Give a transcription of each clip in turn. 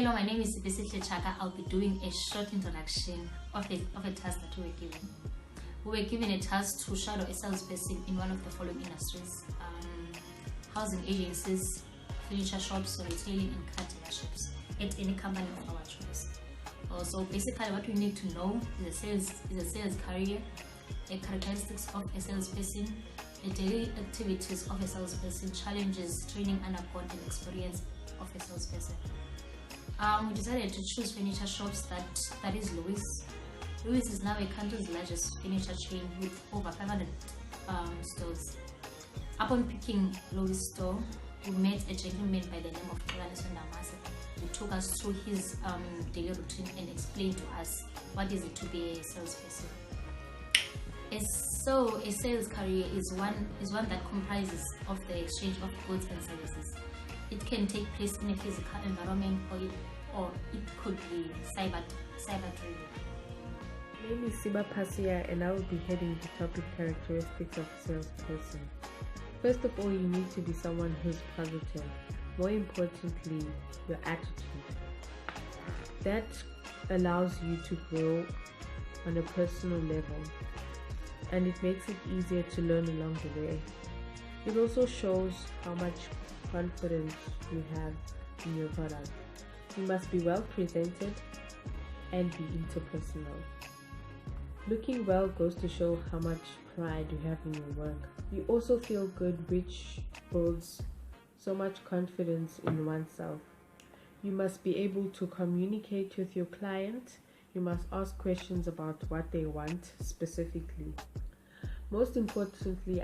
Hello, my name is Sibisihle Chaka. I'll be doing a short introduction of a task that we were given. We were given a task to shadow a salesperson in one of the following industries: housing agencies, furniture shops, retailing, and car dealerships at any company of our choice. So basically, what we need to know is a sales career, a characteristics of a salesperson, the daily activities of a salesperson, challenges, training undergone, and experience of a salesperson. We decided to choose furniture shops that is Louis. Louis is now a country's largest furniture chain with over 500 stores. Upon picking Louis' store, we met a gentleman by the name of Namase, who took us through his daily routine and explained to us what is it to be a salesperson. So a sales career is one that comprises of the exchange of goods and services. It can take place in a physical environment, or it could be cyber-driven. My name is Siba Pasia, and I will be heading the topic characteristics of a salesperson. First of all, you need to be someone who's positive. More importantly, your attitude. That allows you to grow on a personal level, and it makes it easier to learn along the way. It also shows how much confidence you have in your product. You must be well presented and be interpersonal. Looking well goes to show how much pride you have in your work. You also feel good, which builds so much confidence in oneself. You must be able to communicate with your client. You must ask questions about what they want specifically. Most importantly,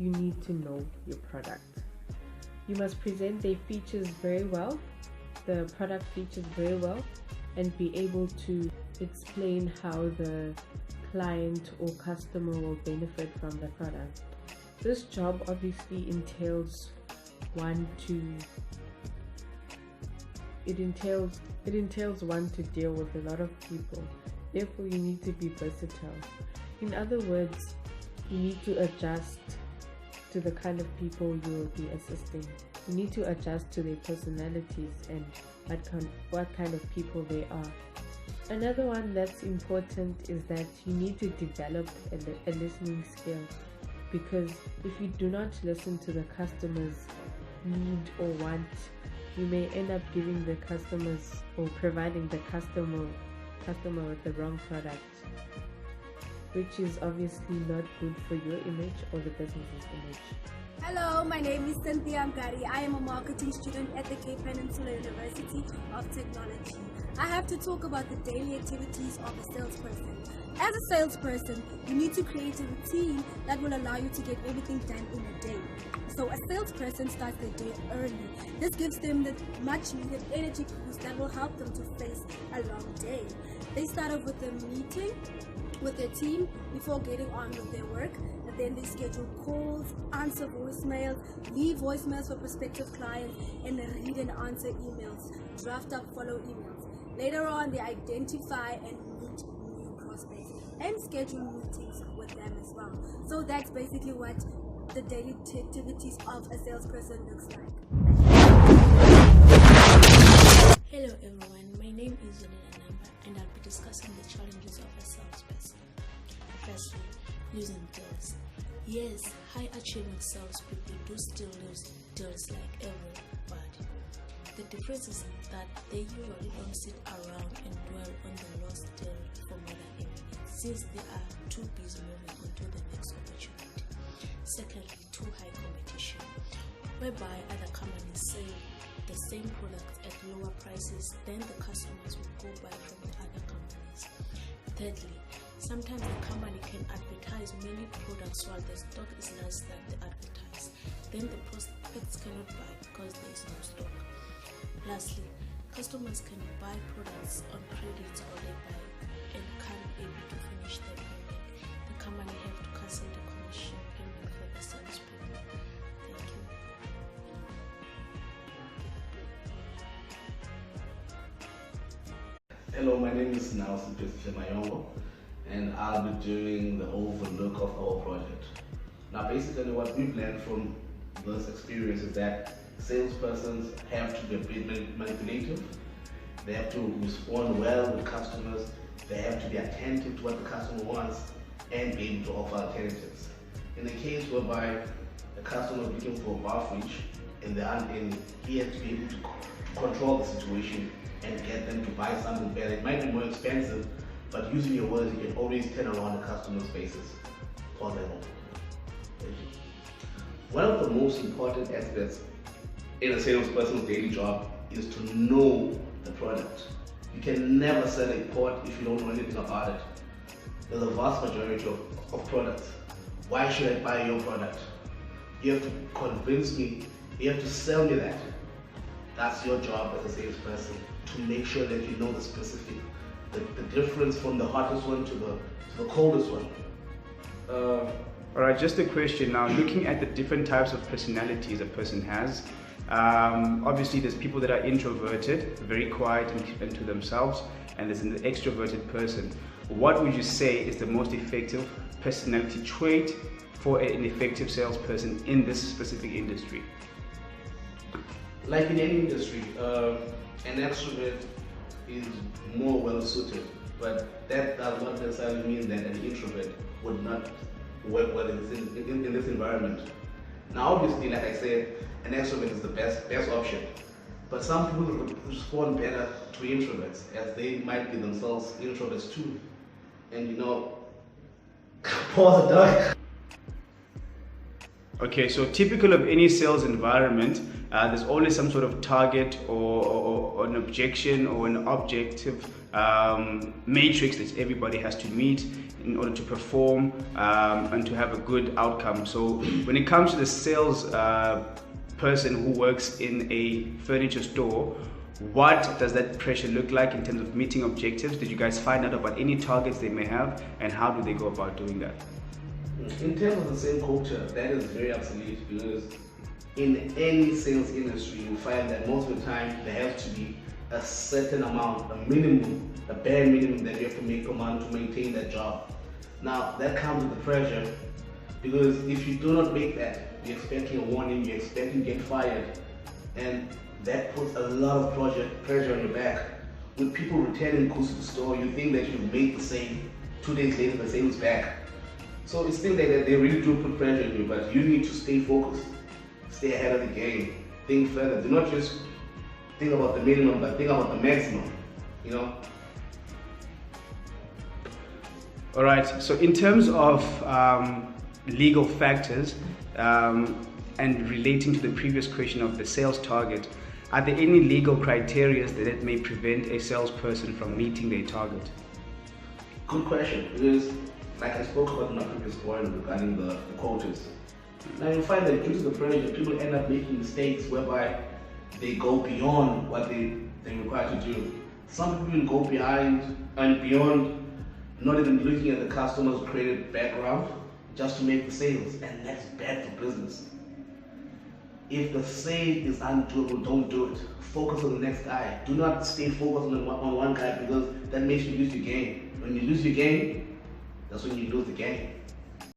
you need to know your product. You must present the product features very well, and be able to explain how the client or customer will benefit from the product. This job obviously entails one to deal with a lot of people. Therefore, you need to be versatile. In other words, you need to adjust to the kind of people you will be assisting. You need to adjust to their personalities and what kind of people they are. Another one that's important is that you need to develop a listening skill, because if you do not listen to the customer's need or want, you may end up giving the customers or providing the customer with the wrong product, which is obviously not good for your image or the business's image. Hello, my name is Cynthia Mgari. I am a marketing student at the Cape Peninsula University of Technology. I have to talk about the daily activities of a salesperson. As a salesperson, you need to create a routine that will allow you to get everything done in a day. So a salesperson starts their day early. This gives them the much needed energy boost that will help them to face a long day. They start off with a meeting with their team before getting on with their work, and then they schedule calls, answer voicemails, leave voicemails for prospective clients, and read and answer emails, draft up follow emails. Later on, they identify and meet new prospects and schedule meetings with them as well. So that's basically what the daily activities of a salesperson looks like. Hello everyone, my name is Yolanda Namba, and I'll be discussing the challenges of a salesperson. Firstly, losing deals. Yes, high achieving salespeople do still lose deals like everybody. The difference is that they usually don't sit around and dwell on the lost deal for more than a minute, since they are too busy moving on to the next opportunity. Secondly, too high competition, whereby other companies sell the same product at lower prices than the customers will go buy from the other companies. Thirdly, sometimes the company can advertise many products while the stock is less than the advertised. Then the prospects cannot buy because there is no stock. Lastly, customers can buy products on credit or they buy and can't be able to finish their payment. The company have to cancel the commission payment for the salespeople. Thank you. Hello, my name is Nelson Mayongo, and I'll be doing the overlook of our project. Now basically what we've learned from this experience is that salespersons have to be a bit manipulative. They have to respond well with customers. They have to be attentive to what the customer wants and be able to offer alternatives. In the case whereby the customer is looking for a bar fridge and he has to be able to control the situation and get them to buy something better. It might be more expensive, but using your words, you can always turn around the customer's faces. Call them home. One of the most important aspects in a salesperson's daily job is to know the product. You can never sell a pot if you don't know anything about it. There's a vast majority of products. Why should I buy your product? You have to convince me, you have to sell me that. That's your job as a salesperson, to make sure that you know the specific, the difference from the hottest one to the coldest one. Alright, just a question now, looking at the different types of personalities a person has, obviously there's people that are introverted, very quiet and to themselves, and there's an extroverted person. What would you say is the most effective personality trait for an effective salesperson in this specific industry? Like in any industry, an extrovert is more well suited, but that does not necessarily mean that an introvert would not work well in this environment. Now obviously, like I said, an extrovert is the best option, but some people would respond better to introverts, as they might be themselves introverts too. And pause the dog. Okay, so typical of any sales environment, there's always some sort of target or an objection or an objective matrix that everybody has to meet in order to perform and to have a good outcome. So when it comes to the sales person who works in a furniture store, what does that pressure look like in terms of meeting objectives? Did you guys find out about any targets they may have, and how do they go about doing that? In terms of the same culture, that is very obsolete, because in any sales industry you find that most of the time there has to be a certain amount, a minimum, a bare minimum that you have to make per month to maintain that job. Now that comes with the pressure, because if you do not make that, you're expecting a warning, you're expecting to get fired, and that puts a lot of pressure on your back. With people returning goods to the store, you think that you've made the same, 2 days later the same is back. So it's things like that, they really do put pressure on you, but you need to stay focused, stay ahead of the game, think further. Do not just think about the minimum, but think about the maximum, Alright, so in terms of legal factors and relating to the previous question of the sales target, are there any legal criteria that may prevent a salesperson from meeting their target? Good question, because like I spoke about in my previous point regarding the quotas. Now you find that due to the pressure, people end up making mistakes whereby they go beyond what they're required to do. Some people go behind and beyond, not even looking at the customer's credit background just to make the sales, and that's bad for business. If the sale is undoable, don't do it. Focus on the next guy. Do not stay focused on one guy, because that makes you lose your game. When you lose your game, that's when you lose the game.